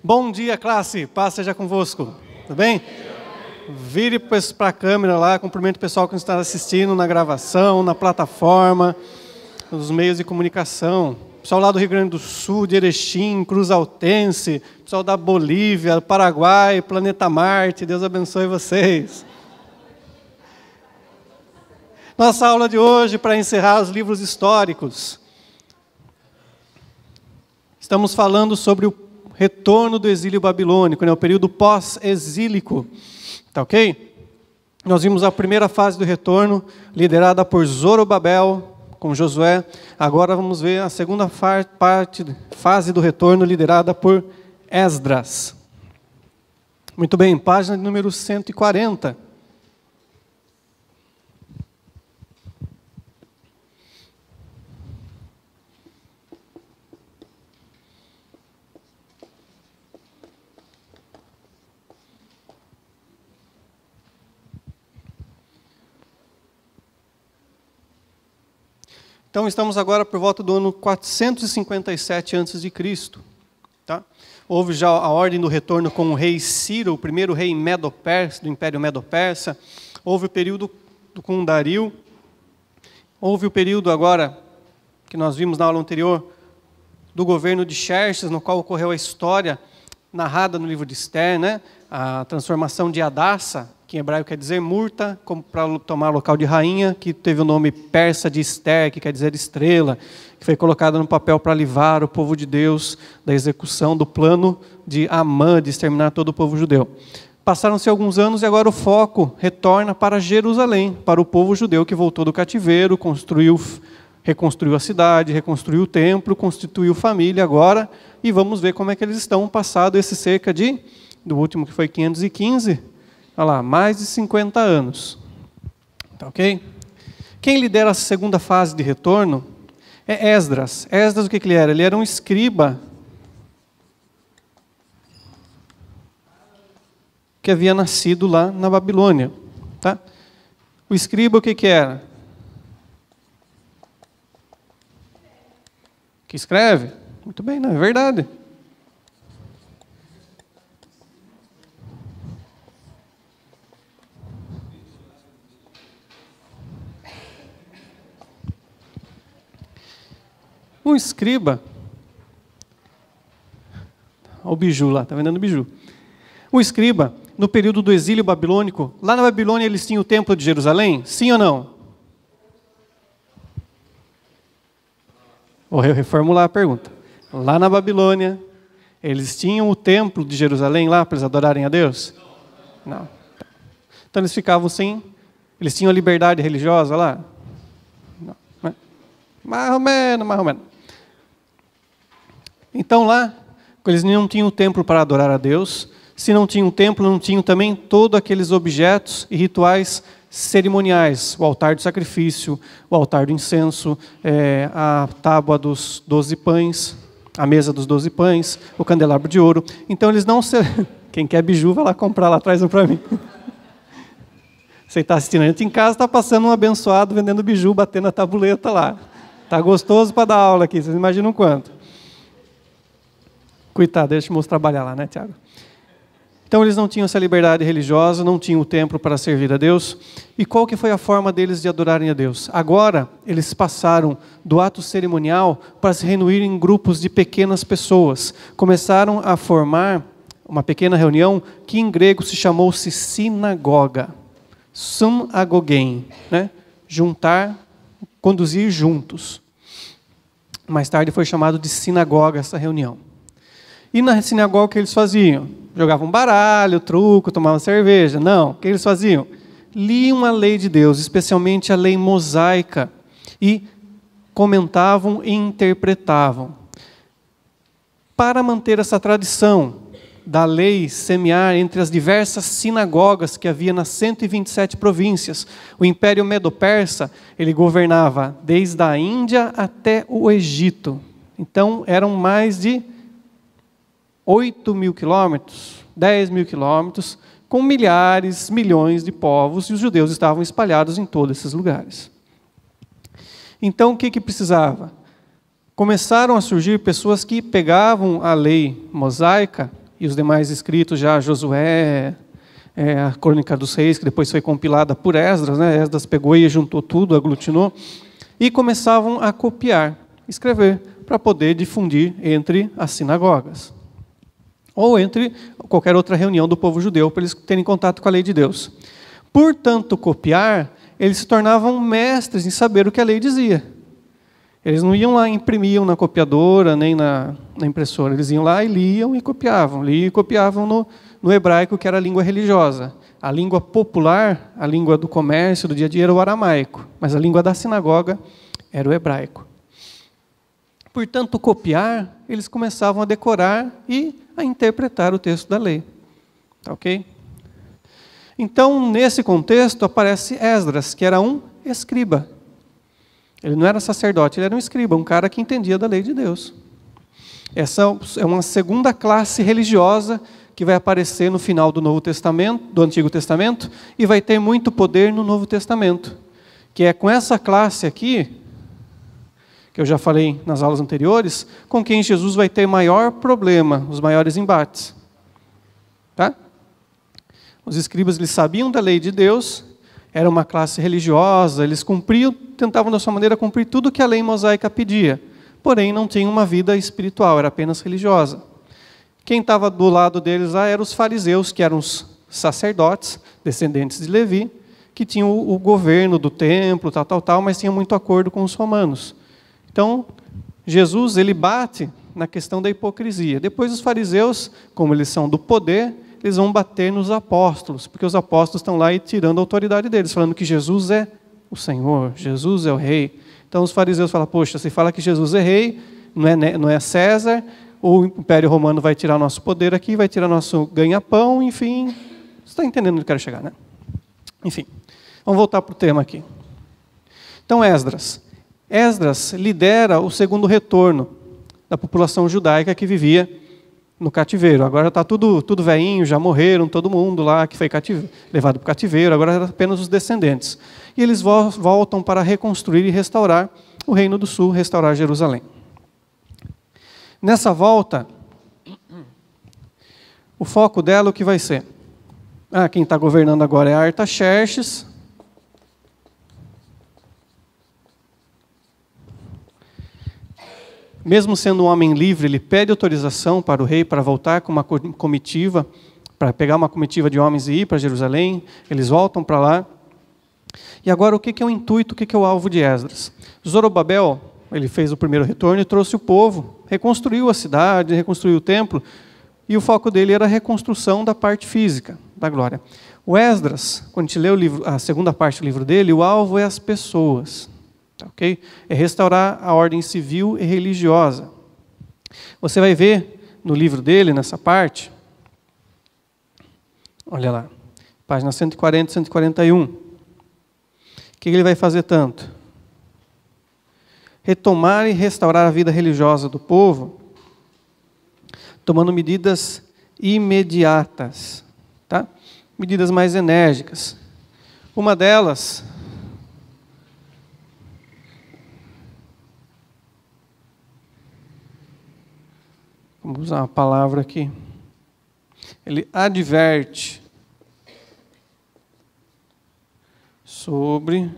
Bom dia, classe. Paz seja convosco. Tudo bem? Vire para a câmera lá, cumprimento o pessoal que está assistindo na gravação, na plataforma, nos meios de comunicação. Pessoal lá do Rio Grande do Sul, de Erechim, Cruz Altense, pessoal da Bolívia, do Paraguai, Planeta Marte. Deus abençoe vocês. Nossa aula de hoje, para encerrar os livros históricos. Estamos falando sobre o retorno do exílio babilônico, né? O período pós-exílico. Tá ok? Nós vimos a primeira fase do retorno, liderada por Zorobabel, com Josué. Agora vamos ver a segunda fase do retorno, liderada por Esdras. Muito bem, página número 140. Então, estamos agora por volta do ano 457 a.C. Tá? Houve já a ordem do retorno com o rei Ciro, o primeiro rei Medo-Persa, do Império Medo-Persa. Houve o período com Dario. Houve o período agora, que nós vimos na aula anterior, do governo de Xerxes, no qual ocorreu a história narrada no livro de Esther, né? A transformação de Hadassa, que em hebraico quer dizer Murta, para tomar local de rainha, que teve o nome persa de Esther, que quer dizer estrela, que foi colocada no papel para livrar o povo de Deus da execução do plano de Amã, de exterminar todo o povo judeu. Passaram-se alguns anos e agora o foco retorna para Jerusalém, para o povo judeu que voltou do cativeiro, reconstruiu a cidade, reconstruiu o templo, constituiu família agora, e vamos ver como é que eles estão passado esse cerca de, do último que foi 515, olha lá, mais de 50 anos. Tá ok? Quem lidera a segunda fase de retorno é Esdras. Esdras, o que ele era? Ele era um escriba que havia nascido lá na Babilônia. Tá? O escriba, o que era? Que escreve? Muito bem, não é verdade? Um escriba, olha o biju lá, está vendendo biju. Um escriba, no período do exílio babilônico, lá na Babilônia eles tinham o templo de Jerusalém? Sim ou não? Vou reformular a pergunta. Lá na Babilônia, eles tinham o templo de Jerusalém lá para eles adorarem a Deus? Não. Então eles ficavam sem, eles tinham a liberdade religiosa lá? Não. Mais ou menos. Então lá, eles não tinham o templo para adorar a Deus. Se não tinham o templo, não tinham também todos aqueles objetos e rituais cerimoniais. O altar do sacrifício, o altar do incenso, a tábua dos 12 pães, a mesa dos 12 pães, o candelabro de ouro. Então eles não... Quem quer biju, vai lá comprar lá, traz um para mim. Você está assistindo a gente em casa, está passando um abençoado vendendo biju, batendo a tabuleta lá. Está gostoso para dar aula aqui, vocês imaginam quanto? Coitado, deixa o moço trabalhar lá, né, Tiago? Então eles não tinham essa liberdade religiosa, não tinham o templo para servir a Deus. E qual que foi a forma deles de adorarem a Deus? Agora, eles passaram do ato cerimonial para se reunir em grupos de pequenas pessoas. Começaram a formar uma pequena reunião que em grego se chamou-se sinagoga. Synagogein, né? Juntar, conduzir juntos. Mais tarde foi chamado de sinagoga essa reunião. E na sinagoga o que eles faziam? Jogavam baralho, truco, tomavam cerveja. Não, o que eles faziam? Liam a lei de Deus, especialmente a lei mosaica, e comentavam e interpretavam. Para manter essa tradição da lei semear entre as diversas sinagogas que havia nas 127 províncias, o Império Medo-Persa, ele governava desde a Índia até o Egito. Então, eram mais de 8.000 quilômetros, 10.000 quilômetros, com milhares, milhões de povos, e os judeus estavam espalhados em todos esses lugares. Então, o que precisava? Começaram a surgir pessoas que pegavam a lei mosaica e os demais escritos já, Josué, a Crônica dos Reis, que depois foi compilada por Esdras, né? Esdras pegou e juntou tudo, aglutinou, e começavam a copiar, escrever, para poder difundir entre as sinagogas, ou entre qualquer outra reunião do povo judeu, para eles terem contato com a lei de Deus. Por tanto copiar, eles se tornavam mestres em saber o que a lei dizia. Eles não iam lá e imprimiam na copiadora, nem na impressora. Eles iam lá e liam e copiavam. Liam e copiavam no hebraico, que era a língua religiosa. A língua popular, a língua do comércio, do dia a dia, era o aramaico. Mas a língua da sinagoga era o hebraico. Portanto, copiar, eles começavam a decorar e a interpretar o texto da lei. Tá ok? Então, nesse contexto, aparece Esdras, que era um escriba. Ele não era sacerdote, ele era um escriba, um cara que entendia da lei de Deus. Essa é uma segunda classe religiosa que vai aparecer no final do Novo Testamento, do Antigo Testamento, e vai ter muito poder no Novo Testamento. Que é com essa classe aqui, que eu já falei nas aulas anteriores, com quem Jesus vai ter maior problema, os maiores embates. Tá? Os escribas, eles sabiam da lei de Deus, era uma classe religiosa, eles cumpriam, tentavam da sua maneira cumprir tudo que a lei mosaica pedia, porém não tinham uma vida espiritual, era apenas religiosa. Quem estava do lado deles lá eram os fariseus, que eram os sacerdotes, descendentes de Levi, que tinham o governo do templo, tal, mas tinham muito acordo com os romanos. Então, Jesus, ele bate na questão da hipocrisia. Depois os fariseus, como eles são do poder, eles vão bater nos apóstolos, porque os apóstolos estão lá e tirando a autoridade deles, falando que Jesus é o Senhor, Jesus é o Rei. Então os fariseus falam, poxa, se fala que Jesus é Rei, não é César, o Império Romano vai tirar nosso poder aqui, vai tirar nosso ganha-pão, enfim. Você está entendendo onde eu quero chegar, né? Enfim, vamos voltar para o tema aqui. Então Esdras. Esdras lidera o segundo retorno da população judaica que vivia no cativeiro. Agora está tudo velhinho, já morreram, todo mundo lá que foi levado para o cativeiro, agora era apenas os descendentes. E eles voltam para reconstruir e restaurar o Reino do Sul, restaurar Jerusalém. Nessa volta, o foco dela o que vai ser? Quem está governando agora é Artaxerxes. Mesmo sendo um homem livre, ele pede autorização para o rei para voltar com uma comitiva, para pegar uma comitiva de homens e ir para Jerusalém. Eles voltam para lá. E agora o que é o intuito, o que é o alvo de Esdras? Zorobabel, ele fez o primeiro retorno e trouxe o povo, reconstruiu a cidade, reconstruiu o templo, e o foco dele era a reconstrução da parte física da glória. O Esdras, quando a gente lê a segunda parte do livro dele, o alvo é as pessoas. Okay? É restaurar a ordem civil e religiosa. Você vai ver no livro dele, nessa parte, olha lá, página 140 e 141. O que ele vai fazer tanto? Retomar e restaurar a vida religiosa do povo, tomando medidas imediatas, tá? Medidas mais enérgicas. Uma delas, vamos usar uma palavra aqui, ele adverte sobre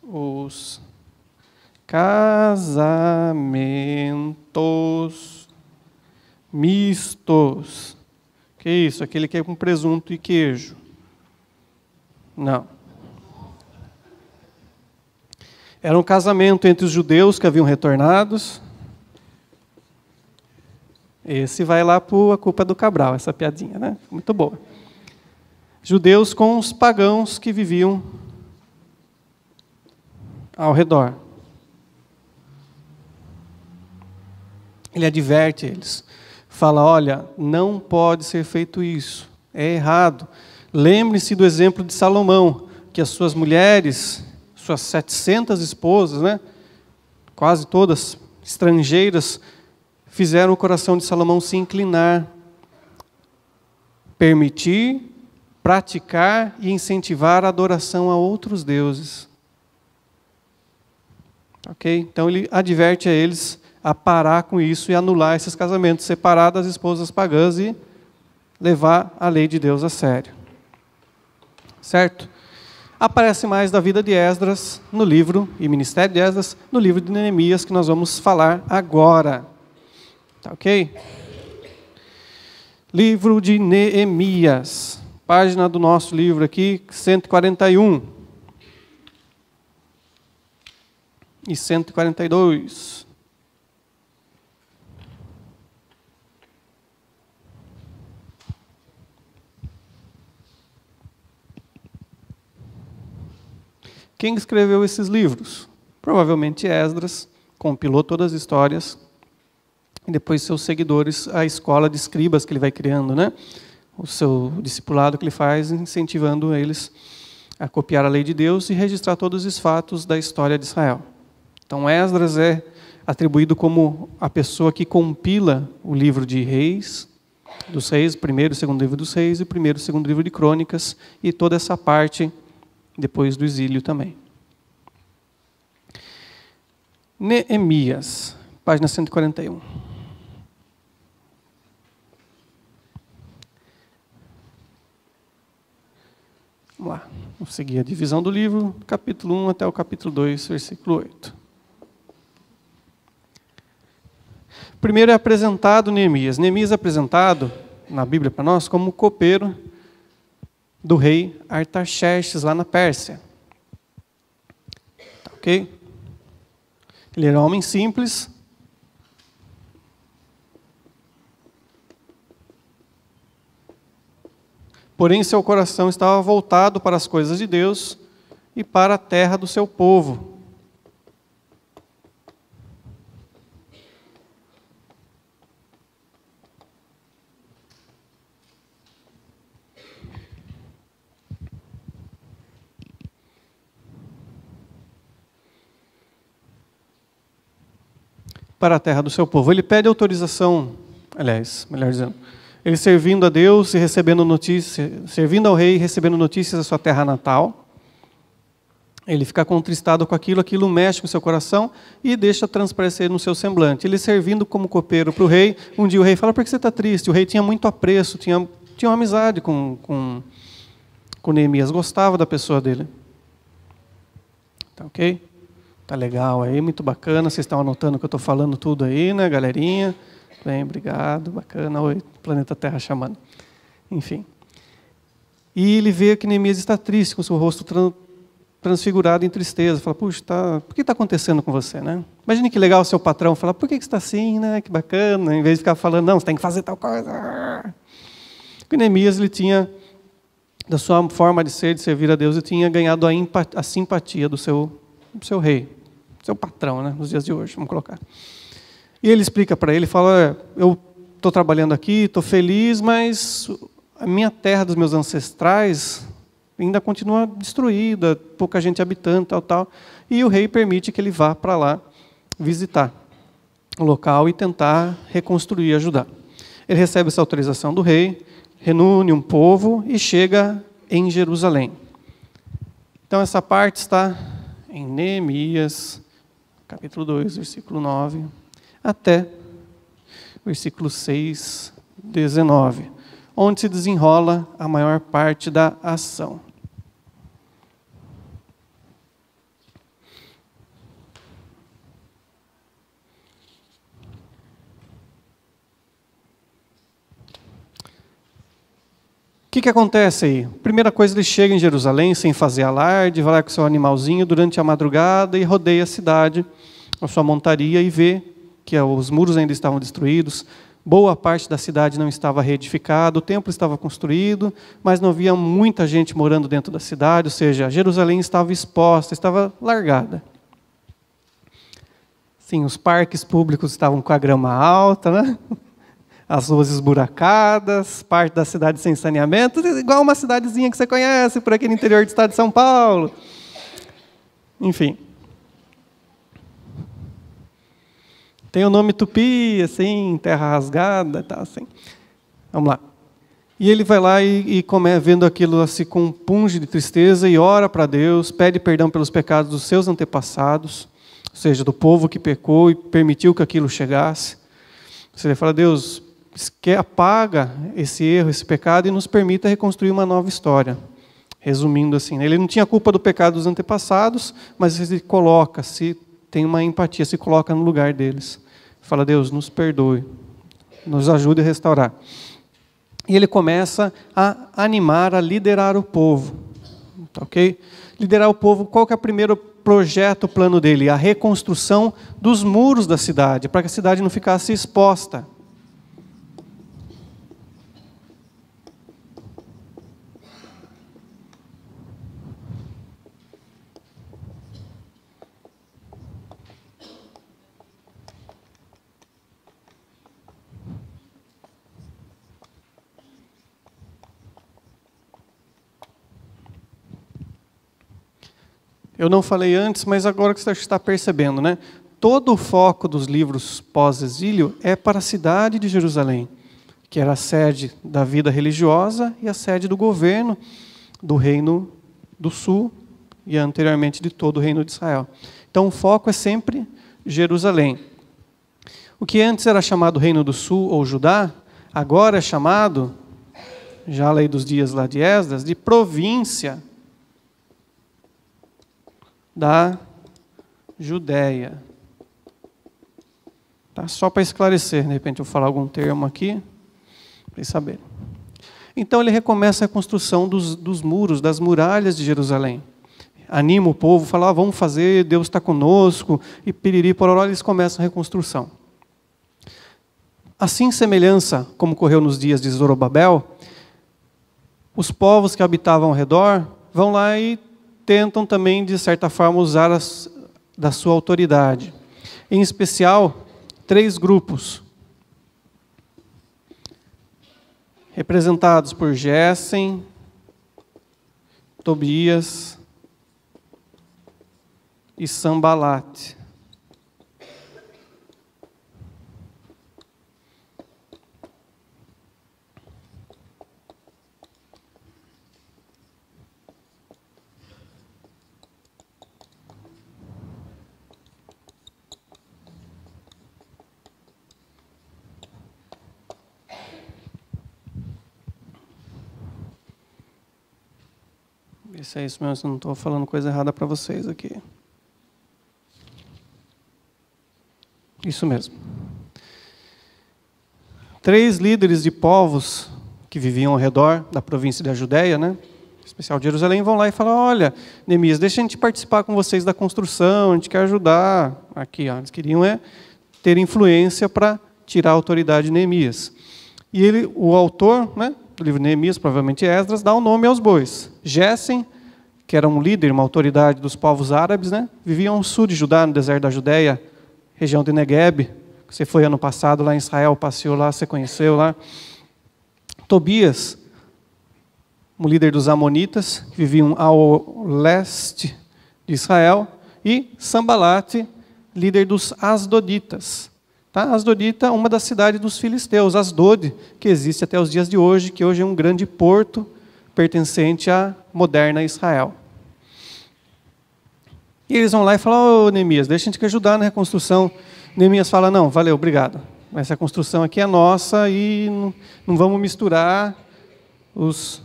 os casamentos mistos. Que isso? Aquele que é com presunto e queijo. Não. Era um casamento entre os judeus que haviam retornados. Esse vai lá para a culpa do Cabral, essa piadinha, né? Muito boa. Judeus com os pagãos que viviam ao redor. Ele adverte eles. Fala, olha, não pode ser feito isso. É errado. Lembre-se do exemplo de Salomão, que as suas mulheres, suas 700 esposas, né, quase todas estrangeiras, fizeram o coração de Salomão se inclinar, permitir, praticar e incentivar a adoração a outros deuses. Ok? Então ele adverte a eles a parar com isso e anular esses casamentos, separar das esposas pagãs e levar a lei de Deus a sério. Certo? Aparece mais da vida de Esdras no livro, e ministério de Esdras, no livro de Neemias, que nós vamos falar agora. Tá ok? Livro de Neemias, página do nosso livro aqui, 141 e 142. Quem escreveu esses livros? Provavelmente Esdras, compilou todas as histórias, e depois seus seguidores, a escola de escribas que ele vai criando, né? O seu discipulado que ele faz, incentivando eles a copiar a lei de Deus e registrar todos os fatos da história de Israel. Então Esdras é atribuído como a pessoa que compila o livro de Reis, dos Reis, primeiro e segundo livro dos Reis, e primeiro e segundo livro de Crônicas, e toda essa parte depois do exílio também. Neemias, página 141. Vamos lá, vamos seguir a divisão do livro, capítulo 1 até o capítulo 2, versículo 8. Primeiro é apresentado Neemias. Neemias é apresentado na Bíblia para nós como copeiro do rei Artaxerxes, lá na Pérsia. Tá, ok? Ele era um homem simples. Porém, seu coração estava voltado para as coisas de Deus e para a terra do seu povo. Para a terra do seu povo. Ele pede autorização, aliás, melhor dizendo, ele servindo a Deus e recebendo notícias, servindo ao rei e recebendo notícias da sua terra natal. Ele fica contristado com aquilo, aquilo mexe com o seu coração e deixa transparecer no seu semblante. Ele servindo como copeiro para o rei, um dia o rei fala: por que você está triste? O rei tinha muito apreço, tinha uma amizade com Neemias, gostava da pessoa dele. Tá ok? Tá legal aí, muito bacana. Vocês estão anotando que eu estou falando tudo aí, né, galerinha? Bem, obrigado, bacana. Oi, planeta Terra chamando. Enfim. E ele vê que Neemias está triste, com o seu rosto transfigurado em tristeza. Fala: puxa, por que está acontecendo com você, né? Imagine que legal o seu patrão falar: por que você está assim, né? Que bacana. Em vez de ficar falando: não, você tem que fazer tal coisa. Porque Neemias, ele tinha, da sua forma de ser, de servir a Deus, ele tinha ganhado a simpatia do seu rei, seu patrão, né, nos dias de hoje, vamos colocar. E ele explica para ele, fala: eu estou trabalhando aqui, estou feliz, mas a minha terra dos meus ancestrais ainda continua destruída, pouca gente habitando, tal. E o rei permite que ele vá para lá visitar o local e tentar reconstruir, ajudar. Ele recebe essa autorização do rei, reúne um povo e chega em Jerusalém. Então essa parte está em Neemias, capítulo 2, versículo 9, até versículo 6, 19, onde se desenrola a maior parte da ação. O que acontece aí? Primeira coisa, ele chega em Jerusalém sem fazer alarde, vai lá com seu animalzinho durante a madrugada e rodeia a cidade, a sua montaria, e vê que os muros ainda estavam destruídos, boa parte da cidade não estava reedificada, o templo estava construído, mas não havia muita gente morando dentro da cidade, ou seja, Jerusalém estava exposta, estava largada. Sim, os parques públicos estavam com a grama alta, né? As ruas esburacadas, parte da cidade sem saneamento, igual uma cidadezinha que você conhece por aqui no interior do estado de São Paulo. Enfim. Tem o nome Tupi, assim, terra rasgada, tá, assim. Vamos lá. E ele vai lá e vendo aquilo, se compunge de tristeza e ora para Deus, pede perdão pelos pecados dos seus antepassados. ou seja, do povo que pecou e permitiu que aquilo chegasse. Você fala, Deus, apaga esse erro, esse pecado e nos permita reconstruir uma nova história. Resumindo assim, ele não tinha culpa do pecado dos antepassados, mas ele tem uma empatia, se coloca no lugar deles. Fala, Deus, nos perdoe, nos ajude a restaurar. E ele começa a animar, a liderar o povo. Ok? Liderar o povo, qual que é o primeiro projeto, o plano dele? A reconstrução dos muros da cidade, para que a cidade não ficasse exposta. Eu não falei antes, mas agora que você está percebendo, né? Todo o foco dos livros pós-exílio é para a cidade de Jerusalém, que era a sede da vida religiosa e a sede do governo do Reino do Sul e anteriormente de todo o Reino de Israel. Então o foco é sempre Jerusalém. O que antes era chamado Reino do Sul ou Judá, agora é chamado, já a lei dos dias lá de Esdras, de província da Judéia. Tá? Só para esclarecer, de repente eu falar algum termo aqui, para eles saberem. Então ele recomeça a construção dos muros, das muralhas de Jerusalém. Anima o povo, fala, vamos fazer, Deus está conosco, e piriri, pororó, eles começam a reconstrução. Assim, semelhança, como ocorreu nos dias de Zorobabel, os povos que habitavam ao redor vão lá e tentam também, de certa forma, usar da sua autoridade. Em especial, 3 grupos, representados por Gésem, Tobias e Sambalate. Se é isso mesmo, se eu não estou falando coisa errada para vocês aqui. Isso mesmo. 3 líderes de povos que viviam ao redor da província da Judéia, né? Em especial de Jerusalém, vão lá e falam, olha, Neemias, deixa a gente participar com vocês da construção, a gente quer ajudar. Aqui, ó, eles queriam ter influência para tirar a autoridade de Neemias. E o autor, né, do livro de Neemias, provavelmente Esdras, dá o nome aos bois. Gésem, que era um líder, uma autoridade dos povos árabes, né? Viviam no sul de Judá, no deserto da Judéia, região de Negueb. Você foi ano passado lá em Israel, passeou lá, você conheceu lá. Tobias, um líder dos amonitas, que viviam ao leste de Israel. E Sambalate, líder dos asdoditas. Tá? Asdodita, uma das cidades dos filisteus, Asdod, que existe até os dias de hoje, que hoje é um grande porto pertencente à moderna Israel. E eles vão lá e falam, Neemias, deixa a gente ajudar na reconstrução. Neemias fala, não, valeu, obrigado. Essa construção aqui é nossa e não vamos misturar os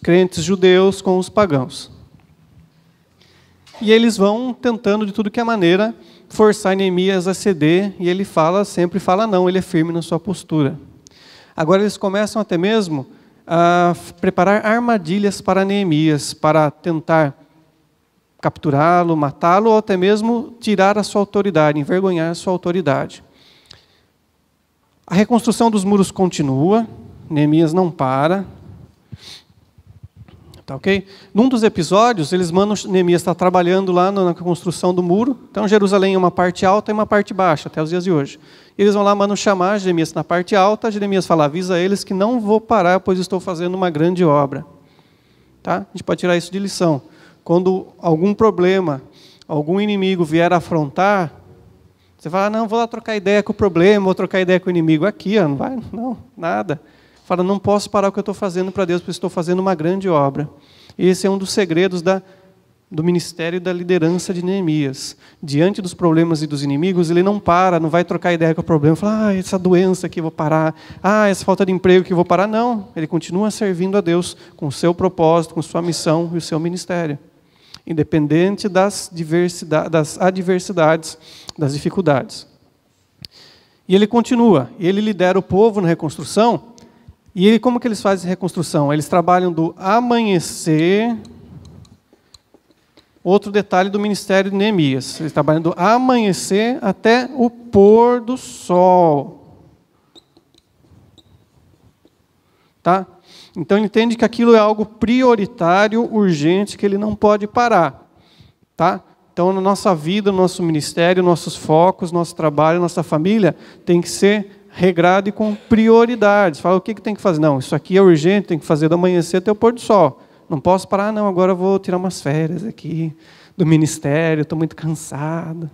crentes judeus com os pagãos. E eles vão tentando de tudo que é maneira forçar Neemias a ceder, e ele sempre fala não, ele é firme na sua postura. Agora eles começam até mesmo a preparar armadilhas para Neemias, para tentar capturá-lo, matá-lo, ou até mesmo tirar a sua autoridade, envergonhar a sua autoridade. A reconstrução dos muros continua, Neemias não para. Tá, ok? Num dos episódios, eles mandam Neemias estar trabalhando lá na construção do muro. Então, Jerusalém é uma parte alta e uma parte baixa, até os dias de hoje. Eles vão lá, mandam chamar Jeremias na parte alta. Jeremias fala, avisa eles que não vou parar, pois estou fazendo uma grande obra. Tá? A gente pode tirar isso de lição. Quando algum problema, algum inimigo vier afrontar, você fala, não, vou lá trocar ideia com o problema, vou trocar ideia com o inimigo. Aqui, ó, não vai, não, nada. Fala, não posso parar o que eu estou fazendo para Deus, porque estou fazendo uma grande obra. E esse é um dos segredos da do ministério e da liderança de Neemias. Diante dos problemas e dos inimigos, ele não para, não vai trocar ideia com o problema, falar, essa doença aqui eu vou parar, essa falta de emprego que eu vou parar. Não, ele continua servindo a Deus com o seu propósito, com sua missão e o seu ministério, independente das adversidades, das dificuldades. E ele continua, ele lidera o povo na reconstrução. E como que eles fazem a reconstrução? Eles trabalham do amanhecer. Outro detalhe do ministério de Neemias. Eles trabalham do amanhecer até o pôr do sol. Tá? Então ele entende que aquilo é algo prioritário, urgente, que ele não pode parar. Tá? Então na nossa vida, no nosso ministério, nossos focos, nosso trabalho, nossa família, tem que ser regrado e com prioridades. Fala o que tem que fazer. Não, isso aqui é urgente, tem que fazer do amanhecer até o pôr do sol. Não posso parar, não, agora eu vou tirar umas férias aqui do ministério, estou muito cansado.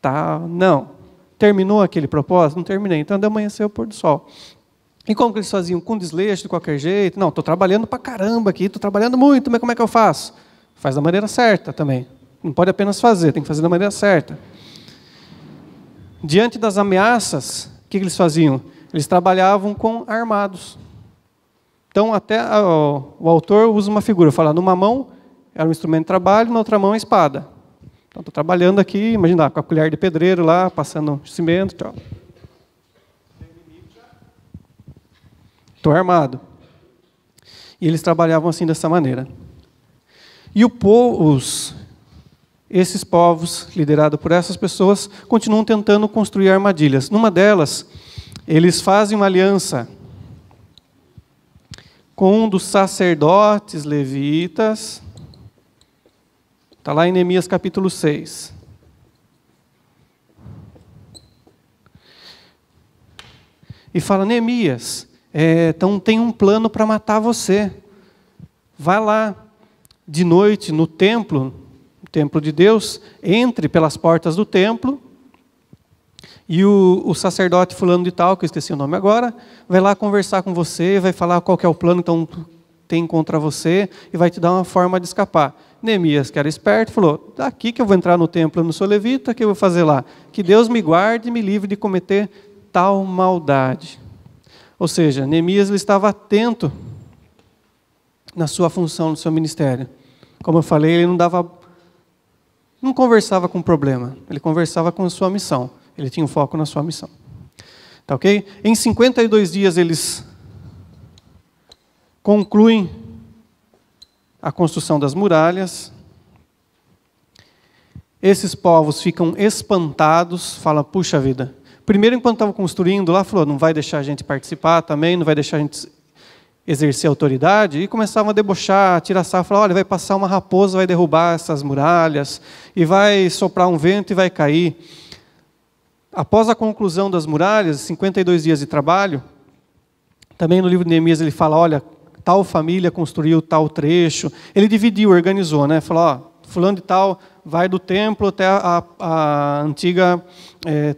Tal. Não. Terminou aquele propósito? Não terminei. Então, de amanhecer ao pôr do sol. E como que eles faziam? Com desleixo, de qualquer jeito? Não, estou trabalhando para caramba aqui, estou trabalhando muito, mas como é que eu faço? Faz da maneira certa também. Não pode apenas fazer, tem que fazer da maneira certa. Diante das ameaças, o que eles faziam? Eles trabalhavam com armados. Então, até o autor usa uma figura, fala, numa mão era um instrumento de trabalho, na outra mão a espada. Então, estou trabalhando aqui, imagina, com a colher de pedreiro lá, passando cimento, tchau. Estou armado. E eles trabalhavam assim, dessa maneira. E esses povos, liderados por essas pessoas, continuam tentando construir armadilhas. Numa delas, eles fazem uma aliança com um dos sacerdotes levitas. Está lá em Neemias capítulo 6. E fala, Neemias, então tem um plano para matar você. Vai lá de noite no templo de Deus, entre pelas portas do templo, e o sacerdote fulano de tal, que eu esqueci o nome agora, vai lá conversar com você, vai falar qual que é o plano que tem contra você, e vai te dar uma forma de escapar. Neemias, que era esperto, falou, daqui que eu vou entrar no templo, eu não sou levita, o que eu vou fazer lá? Que Deus me guarde e me livre de cometer tal maldade. Ou seja, Neemias ele estava atento na sua função, no seu ministério. Como eu falei, ele não conversava com o problema, ele conversava com a sua missão. Ele tinha um foco na sua missão. Tá ok? Em 52 dias eles concluem a construção das muralhas. Esses povos ficam espantados, falam, puxa vida. Primeiro, enquanto estavam construindo lá, falou, não vai deixar a gente participar também, não vai deixar a gente exercer autoridade, e começavam a debochar, a tirar sarro, falar, olha, vai passar uma raposa, vai derrubar essas muralhas, e vai soprar um vento e vai cair. Após a conclusão das muralhas, 52 dias de trabalho, também no livro de Neemias ele fala, olha, tal família construiu tal trecho. Ele dividiu, organizou, né? Falou, ó, fulano de tal vai do templo até a antiga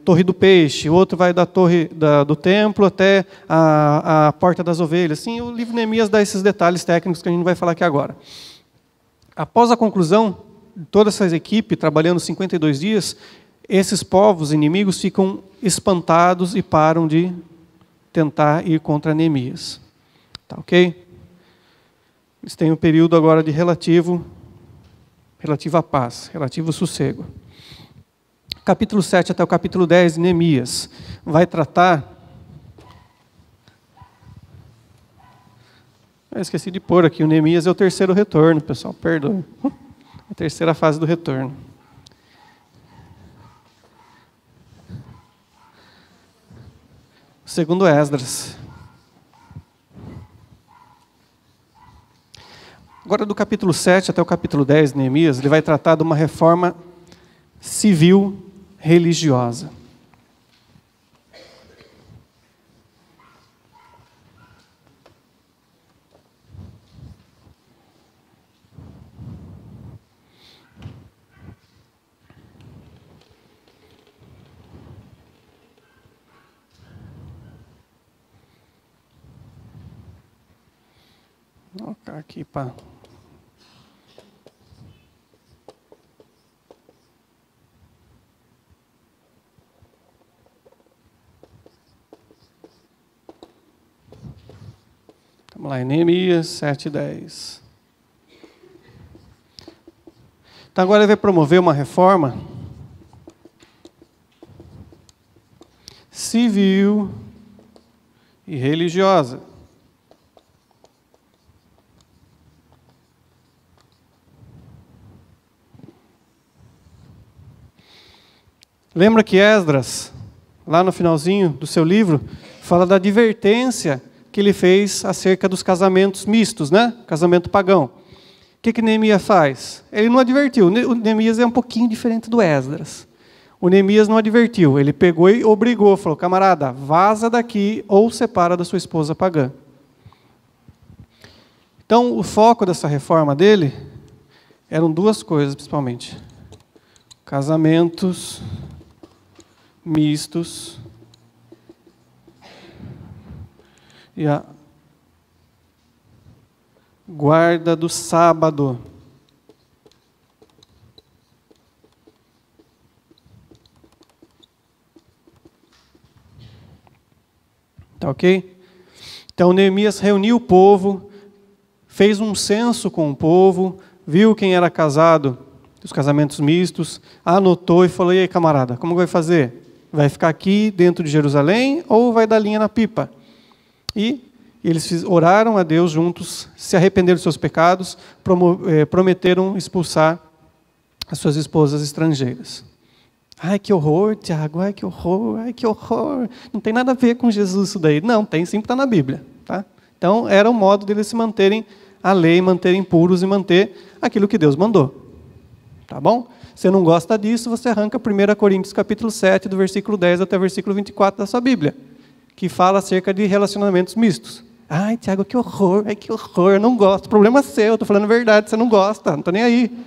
Torre do Peixe, o outro vai da torre do templo até a Porta das Ovelhas. Sim, o livro de Neemias dá esses detalhes técnicos que a gente não vai falar aqui agora. Após a conclusão de toda essa equipe, trabalhando 52 dias, esses povos inimigos ficam espantados e param de tentar ir contra Neemias. Tá ok? Eles têm um período agora de relativa paz, relativo sossego. Capítulo 7 até o capítulo 10 de Neemias vai tratar... Eu esqueci de pôr aqui, o Neemias é o terceiro retorno, pessoal, perdoe. A terceira fase do retorno. Segundo Esdras. Agora, do capítulo 7 até o capítulo 10 de Neemias, ele vai tratar de uma reforma civil religiosa. Vou colocar aqui para... Vamos lá, em Neemias 7:10. Então agora ele vai promover uma reforma civil e religiosa. Lembra que Esdras, lá no finalzinho do seu livro, fala da advertência que ele fez acerca dos casamentos mistos, né? Casamento pagão. O que Neemias faz? Ele não advertiu. O Neemias é um pouquinho diferente do Esdras. O Neemias não advertiu. Ele pegou e obrigou, falou: camarada, vaza daqui ou separa da sua esposa pagã. Então, o foco dessa reforma dele eram duas coisas, principalmente: casamentos mistos e a guarda do sábado. Tá ok? Então Neemias reuniu o povo, fez um censo com o povo, viu quem era casado, os casamentos mistos, anotou e falou: e aí, camarada, como vai fazer? Vai ficar aqui dentro de Jerusalém ou vai dar linha na pipa? E eles oraram a Deus juntos, se arrependeram dos seus pecados, prometeram expulsar as suas esposas estrangeiras. Ai, que horror, Tiago, ai, que horror, ai, que horror. Não tem nada a ver com Jesus isso daí. Não, tem sim, está na Bíblia. Tá? Então, era o modo deles se manterem a lei, manterem puros e manter aquilo que Deus mandou. Tá bom? Se não gosta disso, você arranca 1 Coríntios capítulo 7, do versículo 10 até o versículo 24 da sua Bíblia, que fala acerca de relacionamentos mistos. Ai, Tiago, que horror, ai, que horror, eu não gosto. Problema seu, eu estou falando a verdade, você não gosta, não estou nem aí.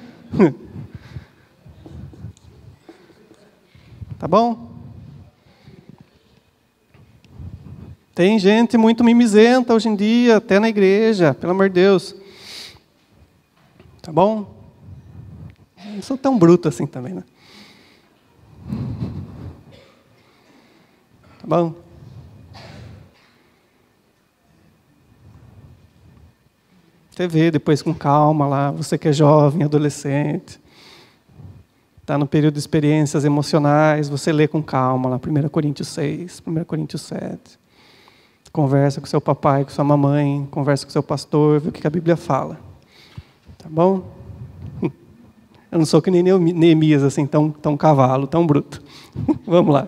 Tá bom? Tem gente muito mimizenta hoje em dia, até na igreja, pelo amor de Deus. Tá bom? Eu não sou tão bruto assim também, né? Tá bom? Você vê depois com calma lá, você que é jovem, adolescente, está no período de experiências emocionais, você lê com calma lá, 1 Coríntios 6, 1 Coríntios 7. Conversa com seu papai, com sua mamãe, conversa com seu pastor, vê o que a Bíblia fala. Tá bom? Eu não sou que nem Neemias, assim, tão cavalo, tão bruto. Vamos lá.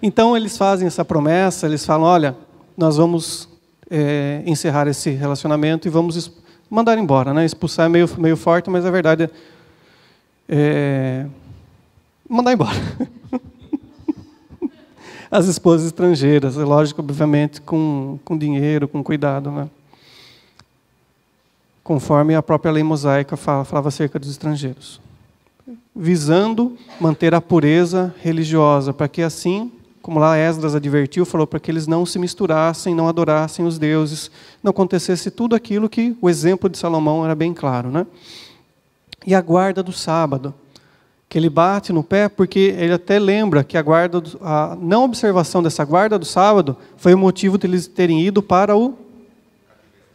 Então, eles fazem essa promessa, eles falam: olha, nós vamos encerrar esse relacionamento e vamos mandar embora. Né? Expulsar é meio forte, mas a verdade é mandar embora. As esposas estrangeiras, é lógico, obviamente, com dinheiro, com cuidado, né? Conforme a própria lei mosaica falava acerca dos estrangeiros. Visando manter a pureza religiosa, para que assim, como lá Esdras advertiu, falou para que eles não se misturassem, não adorassem os deuses, não acontecesse tudo aquilo que o exemplo de Salomão era bem claro, né? E a guarda do sábado, que ele bate no pé porque ele até lembra que a não observação dessa guarda do sábado foi o motivo de eles terem ido para o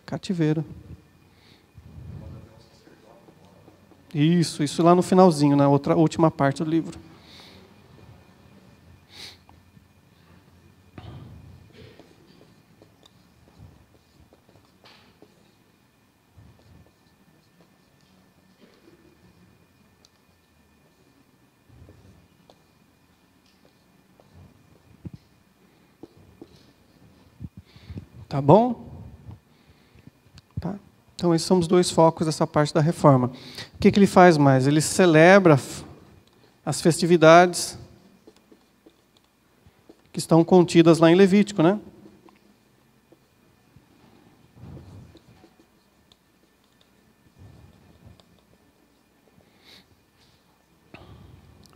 cativeiro. Isso lá no finalzinho, na última parte do livro. Tá bom? Tá. Então, esses são os dois focos dessa parte da reforma. O que ele faz mais? Ele celebra as festividades que estão contidas lá em Levítico, né?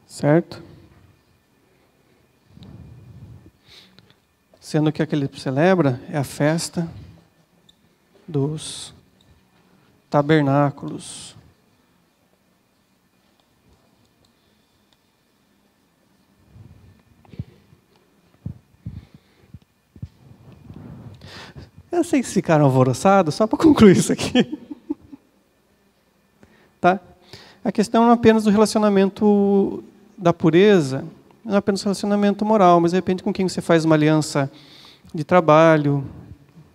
Certo? Sendo que a que ele celebra é a festa dos tabernáculos. Eu sei que ficaram alvoroçados, só para concluir isso aqui. Tá? A questão não é apenas do relacionamento da pureza, não é apenas do relacionamento moral, mas de repente com quem você faz uma aliança de trabalho,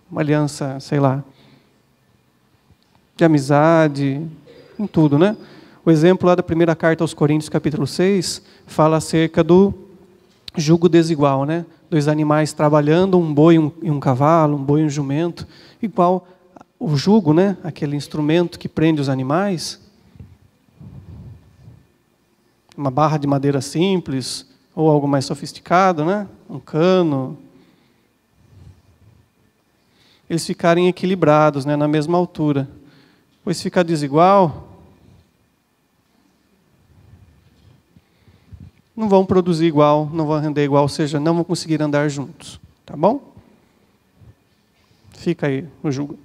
uma aliança, sei lá, de amizade, em tudo, né? O exemplo lá da primeira carta aos Coríntios, capítulo 6, fala acerca do jugo desigual, né? 2 animais trabalhando, um boi e um cavalo, um boi e um jumento, igual o jugo, né? Aquele instrumento que prende os animais, uma barra de madeira simples, ou algo mais sofisticado, né? Um cano. Eles ficarem equilibrados, né? Na mesma altura. Pois ficar desigual, não vão produzir igual, não vão render igual, ou seja, não vão conseguir andar juntos. Tá bom? Fica aí o jugo.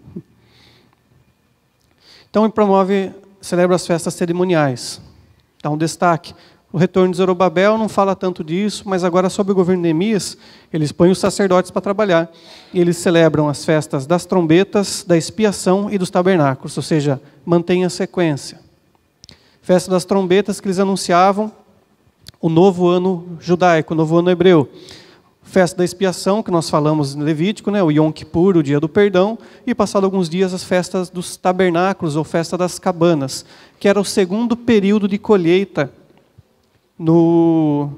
Então, ele promove, celebra as festas cerimoniais. Dá um destaque. O retorno de Zorobabel não fala tanto disso, mas agora, sob o governo de Neemias, eles põem os sacerdotes para trabalhar. E eles celebram as festas das trombetas, da expiação e dos tabernáculos, ou seja, mantém a sequência. Festa das trombetas que eles anunciavam o novo ano judaico, o novo ano hebreu. Festa da expiação, que nós falamos em Levítico, né, o Yom Kippur, o dia do perdão, e passado alguns dias as festas dos tabernáculos, ou festa das cabanas, que era o segundo período de colheita do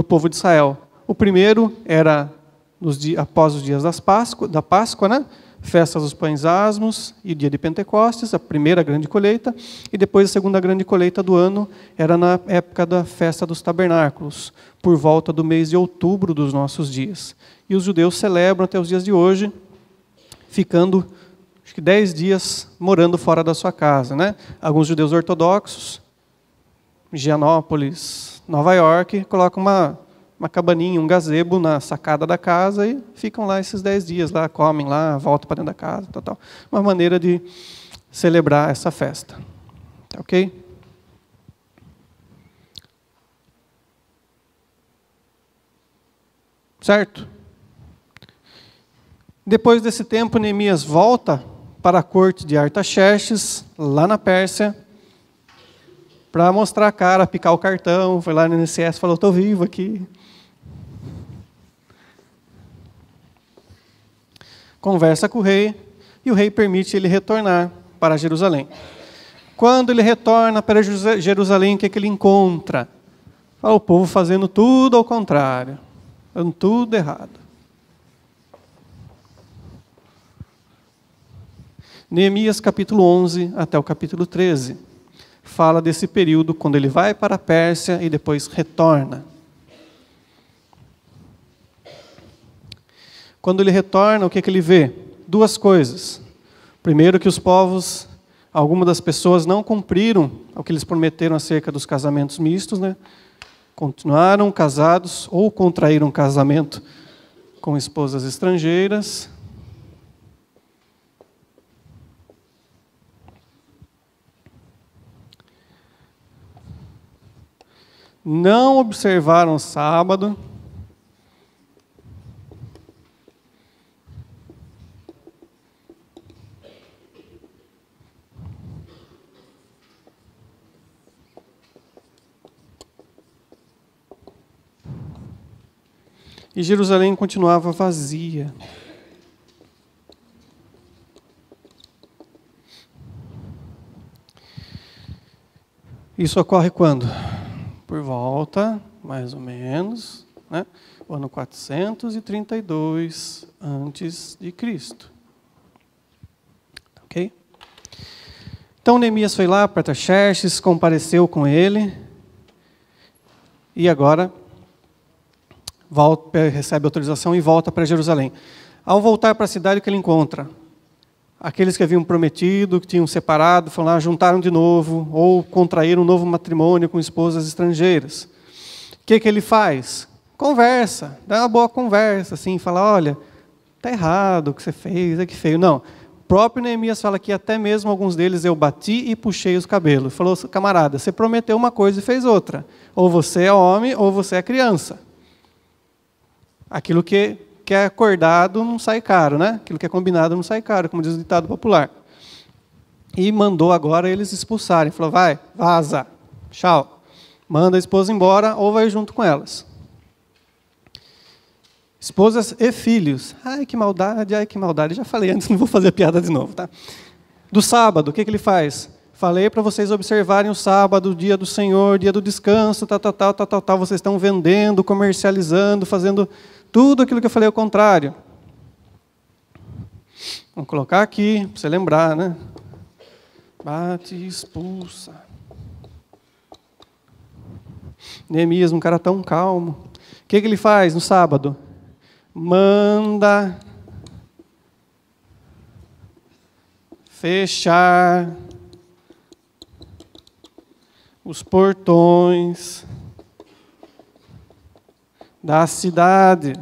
povo de Israel. O primeiro era após os dias da Páscoa, né? Festas dos pães asmos e dia de Pentecostes, a primeira grande colheita, e depois a segunda grande colheita do ano era na época da festa dos tabernáculos, por volta do mês de outubro dos nossos dias. E os judeus celebram até os dias de hoje, ficando, acho que 10 dias morando fora da sua casa, né? Alguns judeus ortodoxos, Gianópolis, Nova York, colocam uma cabaninha, um gazebo na sacada da casa e ficam lá esses 10 dias, lá, comem lá, voltam para dentro da casa, tal. Uma maneira de celebrar essa festa. Ok? Certo? Depois desse tempo, Neemias volta para a corte de Artaxerxes, lá na Pérsia, para mostrar a cara, picar o cartão, foi lá no INSS e falou, estou vivo aqui. Conversa com o rei, e o rei permite ele retornar para Jerusalém. Quando ele retorna para Jerusalém, o que ele encontra? O povo fazendo tudo ao contrário, fazendo tudo errado. Neemias capítulo 11 até o capítulo 13. Fala desse período quando ele vai para a Pérsia e depois retorna. Quando ele retorna, o que ele vê? 2 coisas. Primeiro, que os povos, algumas das pessoas não cumpriram o que eles prometeram acerca dos casamentos mistos, né? Continuaram casados ou contraíram casamento com esposas estrangeiras. Não observaram o sábado. E Jerusalém continuava vazia. Isso ocorre quando? Por volta, mais ou menos, né, o ano 432 antes de Cristo. Ok? Então Neemias foi lá para Artaxerxes, compareceu com ele, e agora recebe autorização e volta para Jerusalém. Ao voltar para a cidade, o que ele encontra? Aqueles que haviam prometido, que tinham separado, foram lá, juntaram de novo, ou contraíram um novo matrimônio com esposas estrangeiras. O que ele faz? Conversa, dá uma boa conversa, assim, fala, olha, está errado o que você fez, é que feio. Não, o próprio Neemias fala que até mesmo alguns deles eu bati e puxei os cabelos. Falou, camarada, você prometeu uma coisa e fez outra. Ou você é homem, ou você é criança. Aquilo que que é acordado não sai caro, né? Aquilo que é combinado não sai caro, como diz o ditado popular. E mandou agora eles expulsarem. Falou, vai, vaza, tchau. Manda a esposa embora ou vai junto com elas. Esposas e filhos. Ai, que maldade, ai, que maldade. Já falei antes, não vou fazer a piada de novo, tá? Do sábado, o que ele faz? Falei para vocês observarem o sábado, o dia do Senhor, dia do descanso, tal. Vocês estão vendendo, comercializando, fazendo tudo aquilo que eu falei ao contrário. Vamos colocar aqui, para você lembrar, né? Bate e expulsa. Neemias, um cara tão calmo. O que ele faz no sábado? Manda fechar os portões da cidade.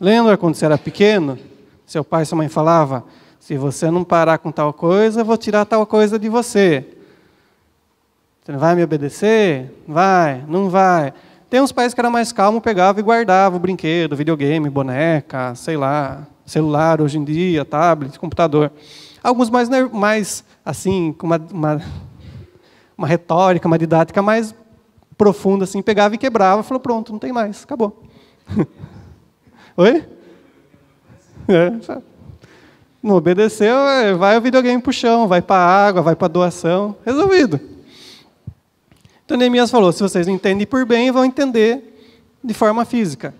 Lembra quando você era pequeno? Seu pai e sua mãe falavam, se você não parar com tal coisa, eu vou tirar tal coisa de você. Você não vai me obedecer? Vai, não vai. Tem uns pais que eram mais calmos, pegavam e guardavam o brinquedo, videogame, boneca, sei lá, celular hoje em dia, tablet, computador. Alguns mais assim, com uma retórica, uma didática mais profunda, assim, pegava e quebrava e falou, pronto, não tem mais, acabou. Oi? Não obedeceu, vai o videogame para o chão, vai para a água, vai para a doação, resolvido. Então, Neemias falou, se vocês não entendem por bem, vão entender de forma física.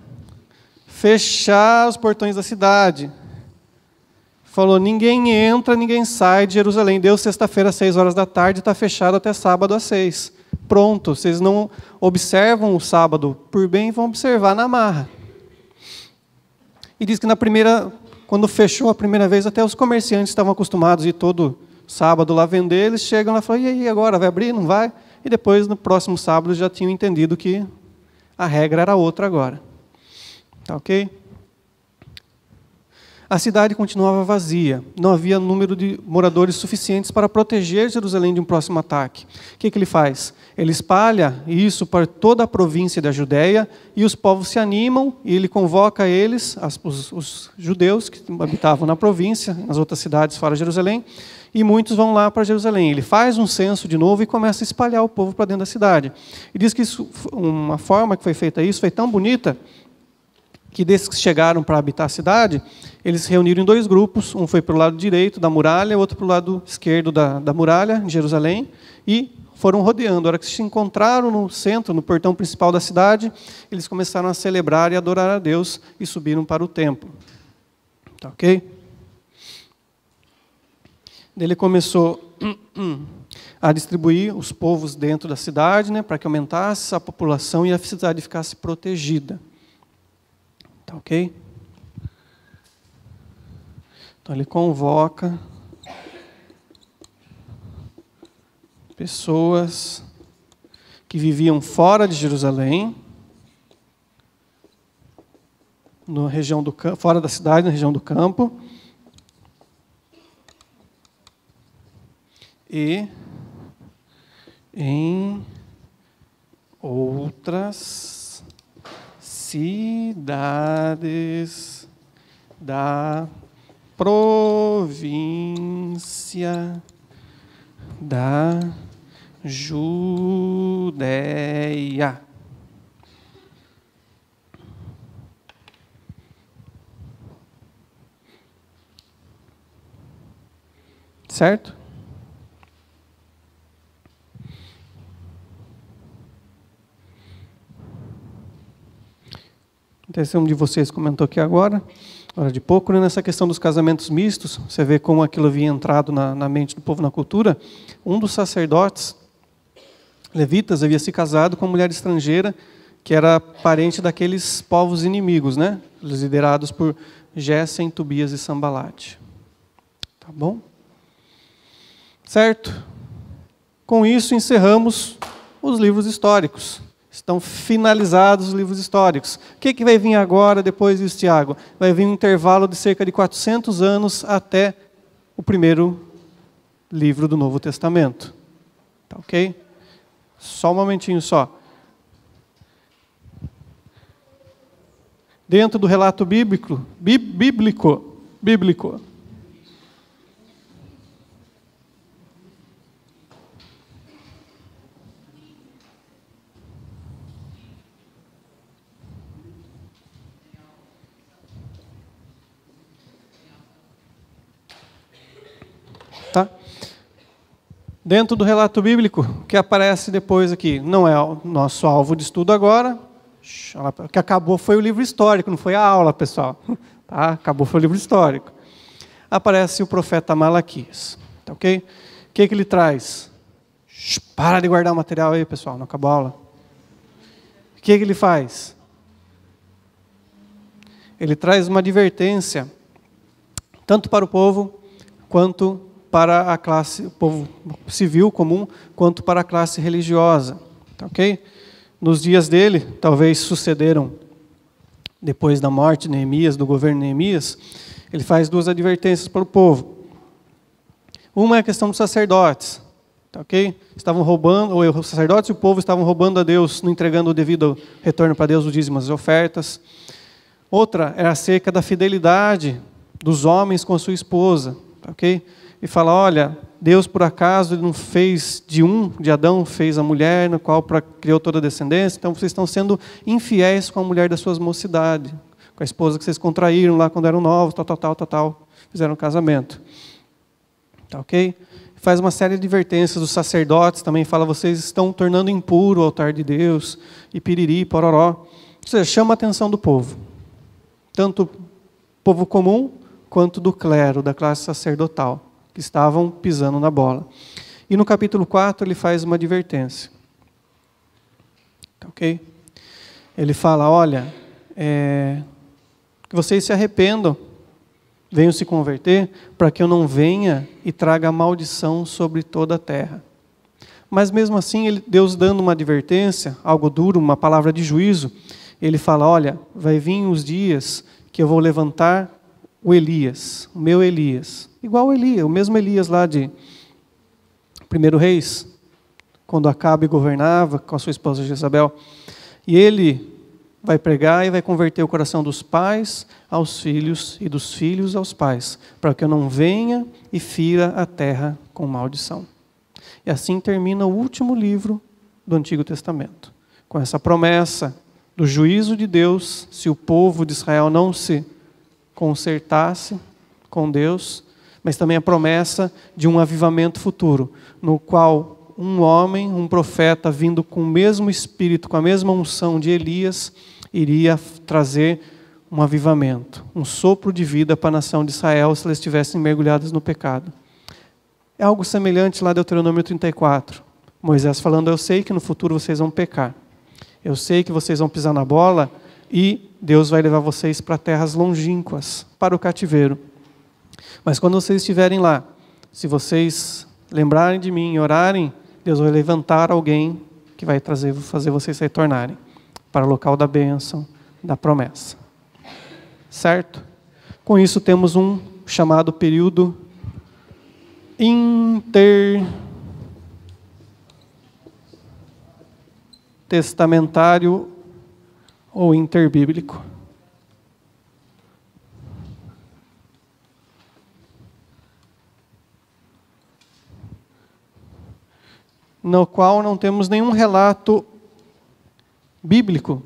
Fechar os portões da cidade. Falou, ninguém entra, ninguém sai de Jerusalém. Deu sexta-feira, às 6 horas da tarde, está fechado até sábado às 6. Pronto, vocês não observam o sábado por bem, vão observar na marra. E diz que quando fechou a primeira vez, até os comerciantes estavam acostumados a ir todo sábado lá vender, eles chegam lá e falam, e aí, agora, vai abrir, não vai? E depois, no próximo sábado, já tinham entendido que a regra era outra agora. Tá ok? A cidade continuava vazia. Não havia número de moradores suficientes para proteger Jerusalém de um próximo ataque. O que ele faz? Ele espalha isso para toda a província da Judéia e os povos se animam e ele convoca eles, os judeus que habitavam na província, nas outras cidades fora de Jerusalém, e muitos vão lá para Jerusalém. Ele faz um censo de novo e começa a espalhar o povo para dentro da cidade. E diz que uma forma que foi feita isso foi tão bonita que desses que chegaram para habitar a cidade, eles se reuniram em 2 grupos, um foi para o lado direito da muralha, outro para o lado esquerdo da muralha, em Jerusalém, e foram rodeando. A hora que se encontraram no centro, no portão principal da cidade, eles começaram a celebrar e adorar a Deus e subiram para o templo. Tá ok? Ele começou a distribuir os povos dentro da cidade, né, para que aumentasse a população e a cidade ficasse protegida. Tá ok? Então ele convoca pessoas que viviam fora de Jerusalém, na região do campo, fora da cidade, na região do campo, e em outras cidades da província da Judéia. Certo? Até um de vocês comentou aqui agora, hora de pouco, né, nessa questão dos casamentos mistos, você vê como aquilo havia entrado na mente do povo, na cultura. Um dos sacerdotes levitas havia se casado com uma mulher estrangeira que era parente daqueles povos inimigos, né, liderados por Gessem, Tobias e Sambalate. Tá bom? Certo? Com isso encerramos os livros históricos. Estão finalizados os livros históricos. O que vai vir agora, depois disso, Tiago? Vai vir um intervalo de cerca de 400 anos até o primeiro livro do Novo Testamento. Tá ok? Só um momentinho só. Dentro do relato bíblico, tá? Dentro do relato bíblico, que aparece depois aqui, não é o nosso alvo de estudo agora. O que acabou foi o livro histórico, não foi a aula, pessoal. Tá? Acabou foi o livro histórico. Aparece o profeta Malaquias. Tá, ok? O que ele traz? Para de guardar o material aí, pessoal, não acabou a aula. O que ele faz? Ele traz uma advertência, tanto para o povo, quanto para a classe, o povo civil comum, quanto para a classe religiosa. Tá, ok? Nos dias dele, talvez sucederam, depois da morte de Neemias, do governo de Neemias, ele faz duas advertências para o povo. Uma é a questão dos sacerdotes. Tá, ok? Estavam roubando, ou os sacerdotes e o povo estavam roubando a Deus, não entregando o devido retorno para Deus, os dízimos e as ofertas. Outra é acerca da fidelidade dos homens com a sua esposa. Tá, ok? E fala, olha, Deus por acaso ele não fez de Adão, fez a mulher, no qual criou toda a descendência, então vocês estão sendo infiéis com a mulher da sua mocidade, com a esposa que vocês contraíram lá quando eram novos, fizeram um casamento. Tá, ok? Faz uma série de advertências dos sacerdotes, também fala, vocês estão tornando impuro o altar de Deus, e piriri, pororó. Ou seja, chama a atenção do povo. Tanto povo comum, quanto do clero, da classe sacerdotal, que estavam pisando na bola. E no capítulo 4 ele faz uma advertência. Tá, ok? Ele fala, olha, que vocês se arrependam, venham se converter, para que eu não venha e traga maldição sobre toda a terra. Mas mesmo assim, Deus dando uma advertência, algo duro, uma palavra de juízo, ele fala, olha, vai vir os dias que eu vou levantar o Elias, o meu Elias, igual o Elias, o mesmo Elias lá de 1 Reis, quando Acabe governava com a sua esposa Jezabel. E ele vai pregar e vai converter o coração dos pais aos filhos e dos filhos aos pais, para que eu não venha e fira a terra com maldição. E assim termina o último livro do Antigo Testamento, com essa promessa do juízo de Deus, se o povo de Israel não se consertasse com Deus, mas também a promessa de um avivamento futuro, no qual um homem, um profeta, vindo com o mesmo espírito, com a mesma unção de Elias, iria trazer um avivamento, um sopro de vida para a nação de Israel, se eles estivessem mergulhados no pecado. É algo semelhante lá em Deuteronômio 34. Moisés falando, eu sei que no futuro vocês vão pecar. Eu sei que vocês vão pisar na bola e Deus vai levar vocês para terras longínquas, para o cativeiro. Mas quando vocês estiverem lá, se vocês lembrarem de mim e orarem, Deus vai levantar alguém que vai fazer vocês retornarem para o local da bênção, da promessa. Certo? Com isso temos um chamado período intertestamentário ou interbíblico. No qual não temos nenhum relato bíblico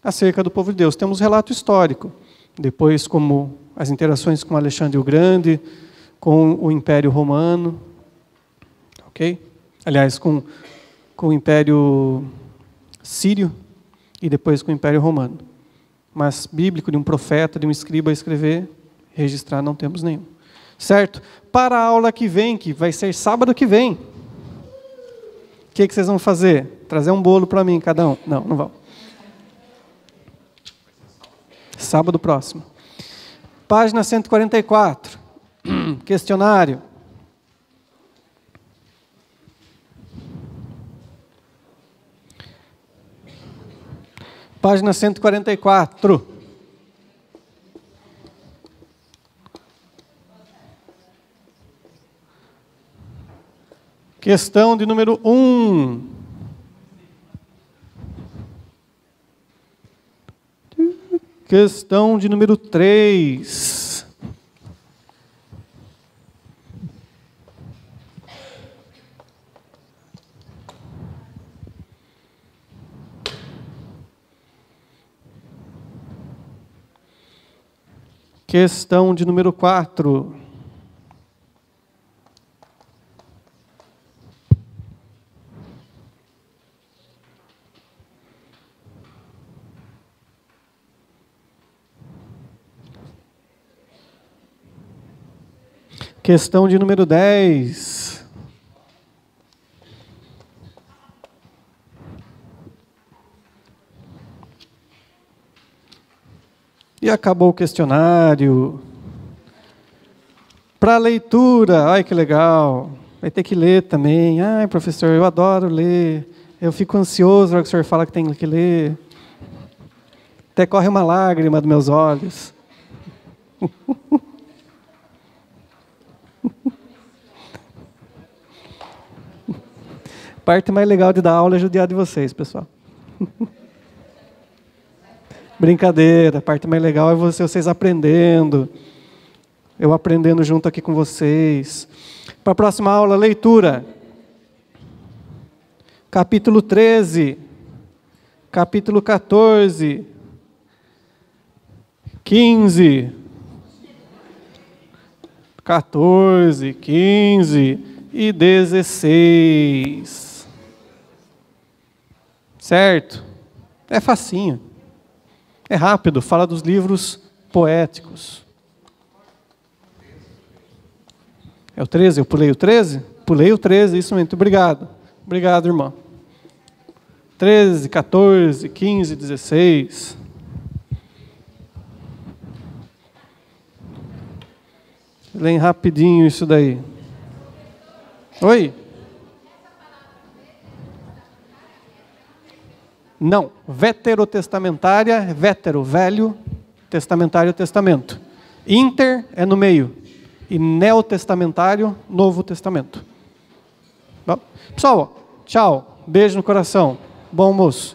acerca do povo de Deus. Temos relato histórico. Depois, como as interações com Alexandre o Grande, com o Império Romano, ok? Aliás, com o Império Sírio e depois com o Império Romano. Mas bíblico, de um profeta, de um escriba escrever, registrar, não temos nenhum. Certo? Para a aula que vem, que vai ser sábado que vem, o que vocês vão fazer? Trazer um bolo para mim, cada um? Não, não vão. Sábado próximo. Página 144. Questionário. Página 144. Questão de número 1. Questão de número 3. Questão de número 4. Questão de número 10. E acabou o questionário. Para leitura, ai que legal. Vai ter que ler também. Ai, professor, eu adoro ler. Eu fico ansioso na hora que o senhor fala que tem que ler. Até corre uma lágrima dos meus olhos. A parte mais legal de dar aula é judiar de vocês, pessoal. Brincadeira, a parte mais legal é vocês aprendendo. Eu aprendendo junto aqui com vocês. Para a próxima aula, leitura. Capítulo 13. Capítulo 14. 15. 14, 15 e 16. Certo? É facinho. É rápido, fala dos livros poéticos. É o 13? Eu pulei o 13? Pulei o 13, isso mesmo. Obrigado. Obrigado, irmão. 13, 14, 15, 16. Leem rapidinho isso daí. Oi? Não. Veterotestamentária, vétero, velho, testamentário, testamento. Inter é no meio. E neotestamentário, Novo Testamento. Bom, pessoal, tchau. Beijo no coração. Bom almoço.